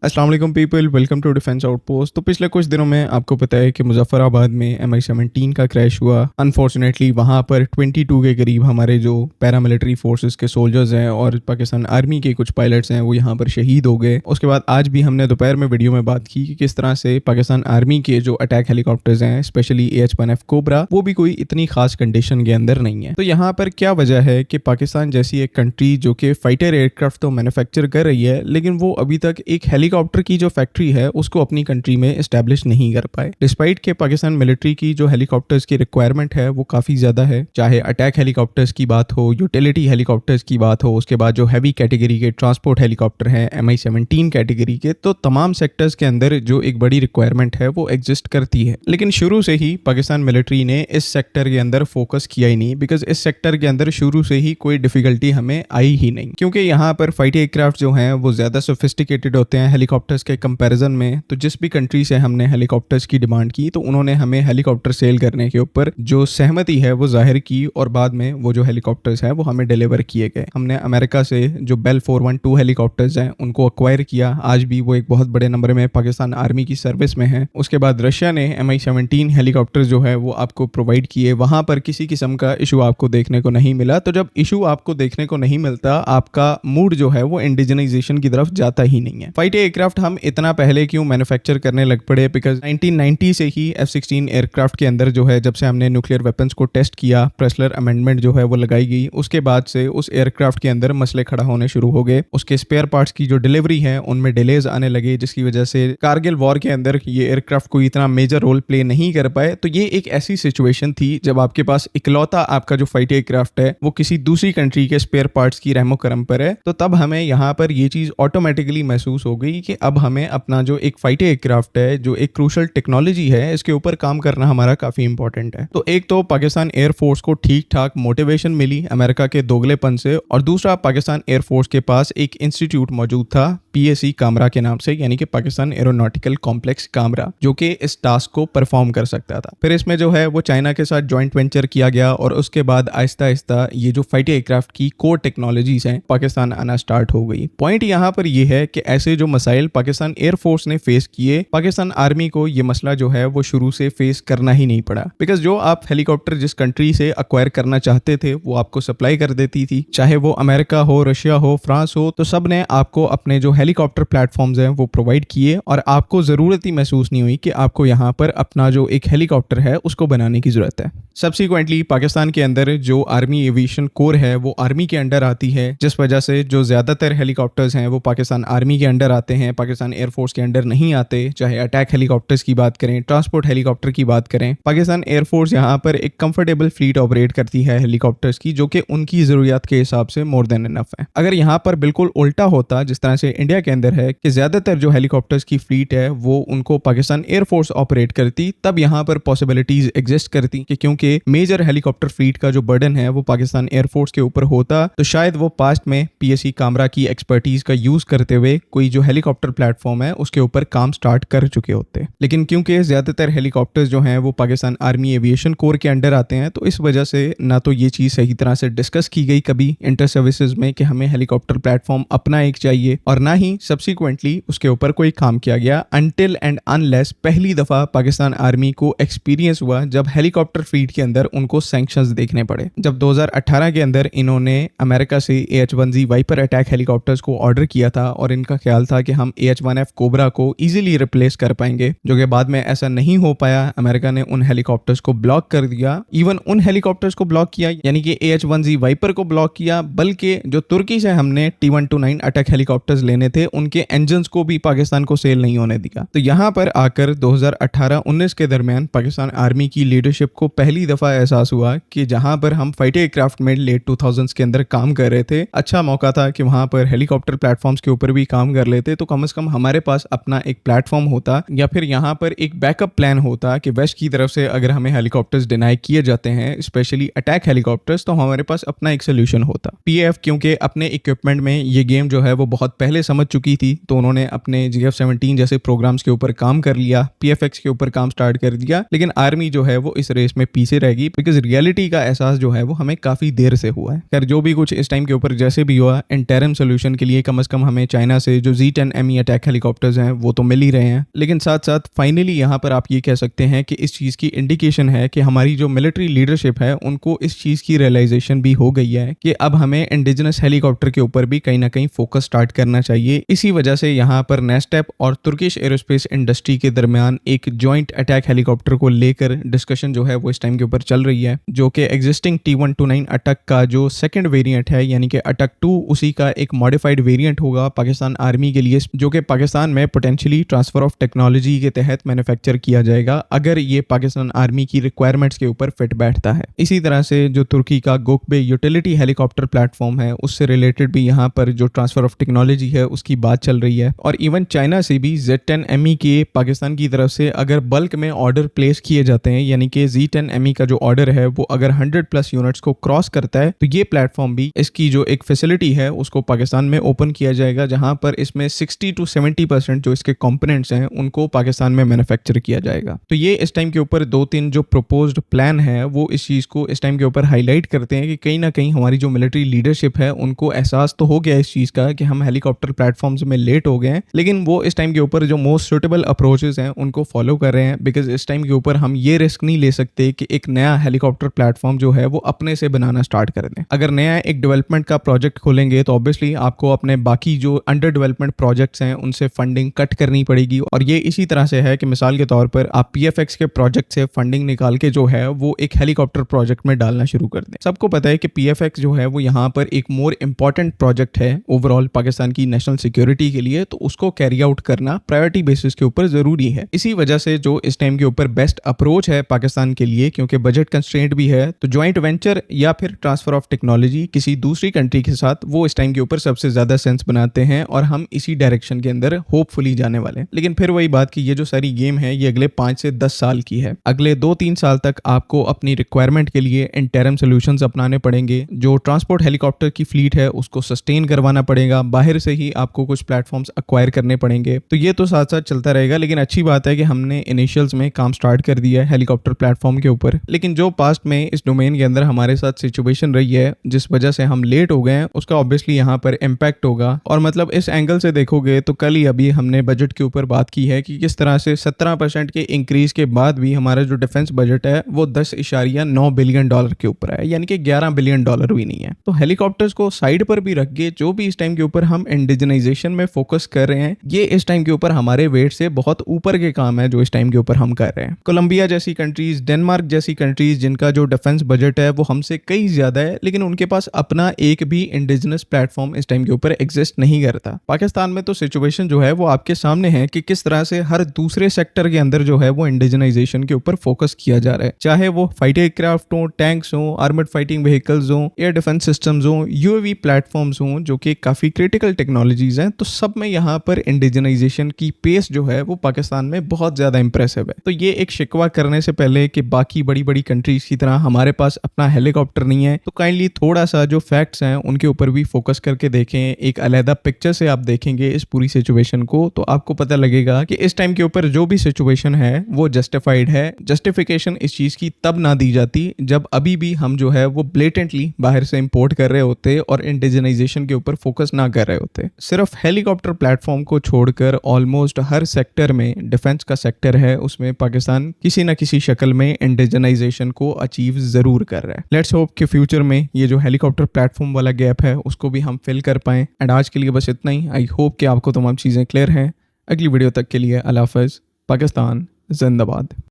अस्सलाम वालेकुम people, welcome to defence outpost. तो पिछले कुछ दिनों में आपको पता है कि मुजफ्फराबाद में MI-17 का क्रैश हुआ। अनफॉर्चुनेटली वहाँ पर 22 के करीब हमारे जो पैरामिलिट्री फोर्सेस के सोल्जर्स हैं और पाकिस्तान आर्मी के कुछ पायलट्स हैं वो यहाँ पर शहीद हो गए। उसके बाद आज भी हमने दोपहर में वीडियो में बात की कि किस तरह से पाकिस्तान आर्मी के जो अटैक हेलीकॉप्टर्स हैं, स्पेशली AH-1F कोबरा, वो भी कोई इतनी खास कंडीशन के अंदर नहीं है। तो यहाँ पर क्या वजह है कि पाकिस्तान जैसी एक कंट्री जो कि फाइटर एयरक्राफ्ट तो मैन्युफैक्चर कर रही है, लेकिन वो अभी तक एक हेलीकॉप्टर की जो फैक्ट्री है उसको अपनी कंट्री में एस्टैब्लिश नहीं कर पाए, डिस्पाइट के पाकिस्तान मिलिट्री की जो हेलीकॉप्टर्स की रिक्वायरमेंट है वो काफ़ी ज़्यादा है। चाहे अटैक हेलीकॉप्टर्स की बात हो, यूटिलिटी हेलीकॉप्टर्स की बात हो, उसके बाद जो हैवी कैटेगरी के ट्रांसपोर्ट हेलीकॉप्टर हैं MI-17 कैटेगरी के, तो तमाम सेक्टर्स के अंदर जो एक बड़ी रिक्वायरमेंट है वो एग्जिस्ट करती है। लेकिन शुरू से ही पाकिस्तान मिलिट्री ने इस सेक्टर के अंदर फोकस किया ही नहीं, बिकॉज इस सेक्टर के अंदर शुरू से ही कोई डिफिकल्टी हमें आई ही नहीं, क्योंकि यहाँ पर फाइट एयरक्राफ्ट जो हैं वो ज़्यादा सोफिस्टिकेटेड होते हैं हेलीकॉप्टर्स के कंपैरिजन में। तो जिस भी कंट्री से हमने हेलीकॉप्टर्स की डिमांड की तो उन्होंने हमें हेलीकॉप्टर सेल करने के ऊपर जो सहमति है वो जाहिर की और बाद में वो जो हेलीकॉप्टर्स हैं वो हमें डिलीवर किए गए। हमने अमेरिका से जो बेल 412 हेलीकॉप्टर्स हैं उनको अक्वायर किया। आज भी वो एक बहुत बड़े नंबर में पाकिस्तान आर्मी की सर्विस में है। उसके बाद रशिया ने MI-17 हेलीकॉप्टर जो है वो आपको प्रोवाइड किए। वहां पर किसी किस्म का इशू आपको देखने को नहीं मिला। तो जब इशू आपको देखने को नहीं मिलता, आपका मूड जो है वो इंडिजनाइजेशन की तरफ जाता ही नहीं है। फाइटर एयरक्राफ्ट हम इतना पहले क्यों मैन्युफैक्चर करने लग पड़े? बिकॉज 1990 से ही F-16 एयरक्राफ्ट के अंदर जो है, जब से हमने न्यूक्लियर वेपन्स को टेस्ट किया, प्रेसलर अमेंडमेंट जो है वो लगाई गई, उसके बाद से उस एयरक्राफ्ट के अंदर मसले खड़ा होने शुरू हो गए। उसके स्पेयर पार्ट्स की जो डिलीवरी है उनमें डिलेज आने लगे, जिसकी वजह से कारगिल वॉर के अंदर ये एयरक्राफ्ट कोई इतना मेजर रोल प्ले नहीं कर पाए। तो ये एक ऐसी सिचुएशन थी जब आपके पास इकलौता आपका जो फाइटर एयरक्राफ्ट है वो किसी दूसरी कंट्री के स्पेयर पार्ट्स की रहमो करम पर है। तो तब हमें यहाँ पर ये चीज ऑटोमेटिकली महसूस हो गई कि अब हमें अपना जो एक फाइटर एयरक्राफ्ट है, जो एक क्रूशल टेक्नोलॉजी है, इसके ऊपर काम करना हमारा काफी इंपॉर्टेंट है। तो एक तो पाकिस्तान एयरफोर्स को ठीक ठाक मोटिवेशन मिली अमेरिका के दोगलेपन से, और दूसरा पाकिस्तान एयरफोर्स के पास एक इंस्टीट्यूट मौजूद था PAC कामरा के नाम से, यानी कि पाकिस्तान एरोनॉटिकल कॉम्प्लेक्स कामरा, जो कि इस टास्क को परफॉर्म कर सकता था। फिर इसमें जो है वो चाइना के साथ जॉइंट वेंचर किया गया और उसके बाद आहिस्ता आहिस्ता ये जो फाइटर एयरक्राफ्ट की कोर टेक्नोलॉजीज हैं पाकिस्तान आना स्टार्ट हो गई। पॉइंट यहाँ पर ये है कि ऐसे जो मसाइल पाकिस्तान एयरफोर्स ने फेस किए, पाकिस्तान आर्मी को ये मसला जो है वो शुरू से फेस करना ही नहीं पड़ा। बिकॉज जो आप हेलीकॉप्टर जिस कंट्री से अक्वायर करना चाहते थे वो आपको सप्लाई कर देती थी, चाहे वो अमेरिका हो, रशिया हो, फ्रांस हो, तो सब ने आपको अपने जो हेलीकॉप्टर प्लेटफॉर्म्स हैं वो प्रोवाइड किए और आपको जरूरत ही महसूस नहीं हुई कि आपको यहाँ पर अपना जो एक हेलीकॉप्टर है उसको बनाने की जरूरत है। सब्सिक्वेंटली पाकिस्तान के अंदर जो आर्मी एविएशन कोर है वो आर्मी के अंडर आती है, जिस वजह से जो ज्यादातर हेलीकॉप्टर्स हैं वो पाकिस्तान आर्मी के अंडर आते हैं, पाकिस्तान एयरफोर्स के अंडर नहीं आते। चाहे अटैक हेलीकॉप्टर्स की बात करें, ट्रांसपोर्ट हेलीकॉप्टर की बात करें, पाकिस्तान एयरफोर्स यहाँ पर एक कंफर्टेबल फ्लीट ऑपरेट करती है हेलीकॉप्टर्स की, जो कि उनकी जरूरियात के हिसाब से मोर देन इनफ है। अगर यहाँ पर बिल्कुल उल्टा होता, जिस तरह से इंडिया के अंदर है कि ज्यादातर जो हेलीकॉप्टर्स की फ्लीट है वो उनको पाकिस्तान एयरफोर्स ऑपरेट करती, तब यहाँ पर पॉसिबिलिटीज एग्जिस्ट करती कि क्योंकि मेजर हेलीकॉप्टर फ्लीट का जो बर्डन है वो पाकिस्तान एयरफोर्स के ऊपर होता, तो शायद वो पास्ट में PAC कामरा की एक्सपर्टीज का यूज करते हुए कोई जो हेलीकॉप्टर प्लेटफॉर्म है उसके ऊपर काम स्टार्ट कर चुके होते। लेकिन क्योंकि ज्यादातर हेलीकॉप्टर्स जो हैं वो पाकिस्तान आर्मी एविएशन कोर के अंडर आते हैं, तो इस वजह से ना तो ये चीज सही तरह से डिस्कस की गई कभी इंटर सर्विसेज में कि हमें हेलीकॉप्टर प्लेटफॉर्म अपना एक चाहिए, और ना ही सब्सिक्वेंटली उसके ऊपर कोई काम किया गया अनटिल एंड अनलेस पहली दफा पाकिस्तान आर्मी को एक्सपीरियंस हुआ जब हेलीकॉप्टर फ्लीट के अंदर उनको सैंक्शंस देखने पड़े। जब 2018 के अंदर इन्होंने अमेरिका से AH-1Z वाइपर अटैक हेलीकॉप्टर्स को ऑर्डर किया था और इनका ख्याल था कि हम AH-1F कोबरा को इजीली रिप्लेस कर पाएंगे, जो कि बाद में ऐसा नहीं हो पाया। अमेरिका ने उन हेलीकॉप्टर्स को ब्लॉक कर दिया, इवन उन हेलीकॉप्टर्स को ब्लॉक किया, यानी कि AH-1Z वाइपर को ब्लॉक किया, बल्कि जो तुर्की से हमने T-129 अटैक हेलीकॉप्टर्स लेने थे उनके इंजन्स को भी पाकिस्तान को सेल नहीं होने दिया। तो यहाँ पर आकर 2018-19 के दरमियान पाकिस्तान आर्मी की लीडरशिप को पहली दफा एहसास हुआ कि जहां पर हम फाइटर एयरक्राफ्ट में लेट 2000s के अंदर काम कर रहे थे, अच्छा मौका था कि वहां पर हेलीकॉप्टर प्लेटफॉर्म्स के ऊपर भी काम कर लेते, तो कम से कम हमारे पास अपना एक प्लेटफॉर्म होता, या फिर यहाँ पर एक बैकअप प्लान होता कि वेस्ट की तरफ से अगर हमें हेलीकॉप्टर्स डिनाई किए जाते हैं, स्पेशली अटैक हेलीकॉप्टर्स, तो हमारे पास अपना एक सोल्यूशन होता। PAF क्योंकि अपने इक्विपमेंट में ये गेम जो है वो बहुत पहले समझ समझ चुकी थी, तो उन्होंने अपने GF-17 जैसे प्रोग्राम्स के ऊपर काम कर लिया, PFX के ऊपर काम स्टार्ट कर दिया, लेकिन आर्मी जो है वो इस रेस में पीछे रहेगी बिकॉज रियलिटी का एहसास जो है वो हमें काफी देर से हुआ है। खैर जो भी कुछ इस टाइम के ऊपर जैसे भी हुआ, इंटरिम सोल्यूशन के लिए कम से कम हमें चाइना से जो Z-10ME अटैक हेलीकॉप्टर्स हैं वो तो मिल ही रहे हैं, लेकिन साथ साथ फाइनली यहाँ पर आप ये कह सकते हैं कि इस चीज की इंडिकेशन है कि हमारी जो मिलिट्री लीडरशिप है उनको इस चीज की रियलाइजेशन भी हो गई है कि अब हमें इंडिजिनस हेलीकॉप्टर के ऊपर भी कहीं ना कहीं फोकस स्टार्ट करना चाहिए। इसी वजह से यहाँ पर नेस्टेप और तुर्किश एरोस्पेस इंडस्ट्री के दरमियान एक जॉइंट अटैक हेलीकॉप्टर को लेकर डिस्कशन जो है वो इस टाइम के ऊपर चल रही है, जो कि एग्जिस्टिंग T129 अटक का जो सेकंड वेरिएंट है यानी कि अटक 2 उसी का एक मॉडिफाइड वेरिएंट होगा पाकिस्तान आर्मी के लिए, जो कि पाकिस्तान में पोटेंशियली ट्रांसफर ऑफ टेक्नोलॉजी के तहत मैन्युफैक्चर किया जाएगा अगर ये पाकिस्तान आर्मी की रिक्वायरमेंट्स के ऊपर फिट बैठता है। इसी तरह से जो तुर्की का गोकबे यूटिलिटी हेलीकॉप्टर प्लेटफॉर्म है उससे रिलेटेड भी यहाँ पर जो ट्रांसफर ऑफ टेक्नोलॉजी है उसकी बात चल रही है, और इवन चाइना से भी Z-10ME के पाकिस्तान की तरफ से अगर बल्क में ऑर्डर प्लेस किए जाते हैं, यानी कि Z-10ME का जो ऑर्डर है वो अगर 100+ यूनिट्स को क्रॉस करता है तो ये प्लेटफॉर्म भी इसकी जो एक फैसिलिटी है उसको पाकिस्तान में ओपन किया जाएगा, जहां पर इसमें 60 to 70% जो इसके कंपोनेंट्स हैं उनको पाकिस्तान में मैन्युफैक्चर किया जाएगा। तो ये इस टाइम के ऊपर 2-3 जो प्रपोज्ड प्लान है वो इस चीज को इस टाइम के ऊपर हाईलाइट करते हैं कि कहीं ना कहीं हमारी जो मिलिट्री लीडरशिप है उनको एहसास तो हो गया इस चीज का कि हम हेलीकॉप्टर प्लेटफॉर्म्स में लेट हो गए हैं, लेकिन वो इस टाइम के ऊपर जो मोस्ट सुटेबल अप्रोचेस हैं उनको फॉलो कर रहे हैं, बिकॉज इस टाइम के ऊपर हम ये रिस्क नहीं ले सकते कि एक नया हेलीकॉप्टर प्लेटफॉर्म जो है वो अपने से बनाना स्टार्ट कर दें। अगर नया एक डेवलपमेंट का प्रोजेक्ट खोलेंगे तो ऑब्वियसली आपको अपने बाकी जो अंडर डेवलपमेंट प्रोजेक्ट्स हैं उनसे फंडिंग कट करनी पड़ेगी, और ये इसी तरह से है कि मिसाल के तौर पर आप PFX के प्रोजेक्ट से फंडिंग निकाल के जो है वो एक हेलीकॉप्टर प्रोजेक्ट में डालना शुरू कर दें। सबको पता है कि PFX जो है वो यहाँ पर एक मोर इंपॉर्टेंट प्रोजेक्ट है ओवरऑल पाकिस्तान की नेशनल सिक्योरिटी के लिए, तो उसको कैरी आउट करना प्रायोरिटी बेसिस के ऊपर जरूरी है। इसी वजह से जो इस टाइम के ऊपर बेस्ट अप्रोच है पाकिस्तान के लिए, क्योंकि बजट कंस्ट्रेंट भी है, तो ज्वाइंट वेंचर या फिर ट्रांसफर ऑफ टेक्नोलॉजी किसी दूसरी कंट्री के साथ वो इस टाइम के ऊपर सबसे ज्यादा सेंस बनाते हैं, और हम इसी डायरेक्शन के अंदर होपफुली जाने वाले हैं। लेकिन फिर वही बात कि ये जो सारी गेम है ये अगले 5 से 10 साल की है। अगले 2-3 साल तक आपको अपनी रिक्वायरमेंट के लिए इंटरिम सोल्यूशंस अपनाने पड़ेंगे। जो ट्रांसपोर्ट हेलीकॉप्टर की फ्लीट है उसको सस्टेन करवाना पड़ेगा, बाहर से ही आपको कुछ प्लेटफॉर्म्स अक्वायर करने पड़ेंगे, तो ये तो साथ साथ चलता रहेगा। लेकिन अच्छी बात है कि हमने इनिशियल्स में काम स्टार्ट कर दिया है हेलीकॉप्टर प्लेटफॉर्म के ऊपर, लेकिन जो पास्ट में इस डोमेन के अंदर हमारे साथ सिचुएशन रही है जिस वजह से हम लेट हो गए हैं उसका ऑब्वियसली यहाँ पर इम्पैक्ट होगा। और मतलब इस एंगल से देखोगे तो कल ही अभी हमने बजट के ऊपर बात की है कि किस तरह से 17% के इंक्रीज के बाद भी हमारा जो डिफेंस बजट है वो $10.9 बिलियन के ऊपर है, यानी कि $11 बिलियन भी नहीं है। तो हेलीकॉप्टर्स को साइड पर भी रख के जो भी इस टाइम के ऊपर हम इंडिजिनाइजेशन में फोकस कर रहे हैं ये इस टाइम के ऊपर हमारे वेट से बहुत ऊपर के काम है जो इस टाइम के ऊपर हम कर रहे हैं। कोलंबिया जैसी कंट्रीज, डेनमार्क जैसी कंट्रीज जिनका जो डिफेंस बजट है वो हमसे कई ज्यादा है, लेकिन उनके पास अपना एक भी इंडिजिनस प्लेटफॉर्म इस टाइम के ऊपर एग्जिस्ट नहीं करता। पाकिस्तान में तो सिचुएशन जो है वो आपके सामने है कि किस तरह से हर दूसरे सेक्टर के अंदर जो है वो इंडिजिनाइजेशन के ऊपर फोकस किया जा रहा है, चाहे वो फाइटर एयरक्राफ्ट हो, टैंक्स हो, आर्मर्ड फाइटिंग व्हीकल्स हो, एयर डिफेंस सिस्टम्स हो, UAV प्लेटफॉर्म्स हो, जो कि काफी क्रिटिकल टेक्नोलॉजीज हैं। तो सब में यहाँ पर इंडिजिनाइजेशन की पेस जो है वो पाकिस्तान में बहुत ज्यादा इंप्रेसिव है। तो ये एक शिकवा करने से पहले कि बाकी बड़ी बड़ी कंट्रीज की तरह हमारे पास अपना हेलीकॉप्टर नहीं है, तो काइंडली थोड़ा सा जो फैक्ट्स हैं उनके ऊपर भी फोकस करके देखें। एक अलहदा पिक्चर से आप देखेंगे इस पूरी सिचुएशन को तो आपको पता लगेगा कि इस टाइम के ऊपर जो भी सिचुएशन है वो जस्टिफाइड है। जस्टिफिकेशन इस चीज की तब ना दी जाती जब अभी भी हम जो है वो ब्लेटेंटली बाहर से इंपोर्ट कर रहे होते और इंडिजिनाइजेशन के ऊपर फोकस ना कर रहे होते। सिर्फ हेलीकॉप्टर प्लेटफॉर्म को छोड़कर ऑलमोस्ट हर सेक्टर में, डिफेंस का सेक्टर है उसमें पाकिस्तान किसी ना किसी शक्ल में इंडिजिनाइजेशन को अचीव जरूर कर रहा है। लेट्स होप कि फ्यूचर में ये जो हेलीकॉप्टर प्लेटफॉर्म वाला गैप है उसको भी हम फिल कर पाएं। एंड आज के लिए बस इतना ही। आई होप कि आपको तमाम चीजें क्लियर हैं। अगली वीडियो तक के लिए अल्लाह हाफ़िज़। पाकिस्तान जिंदाबाद।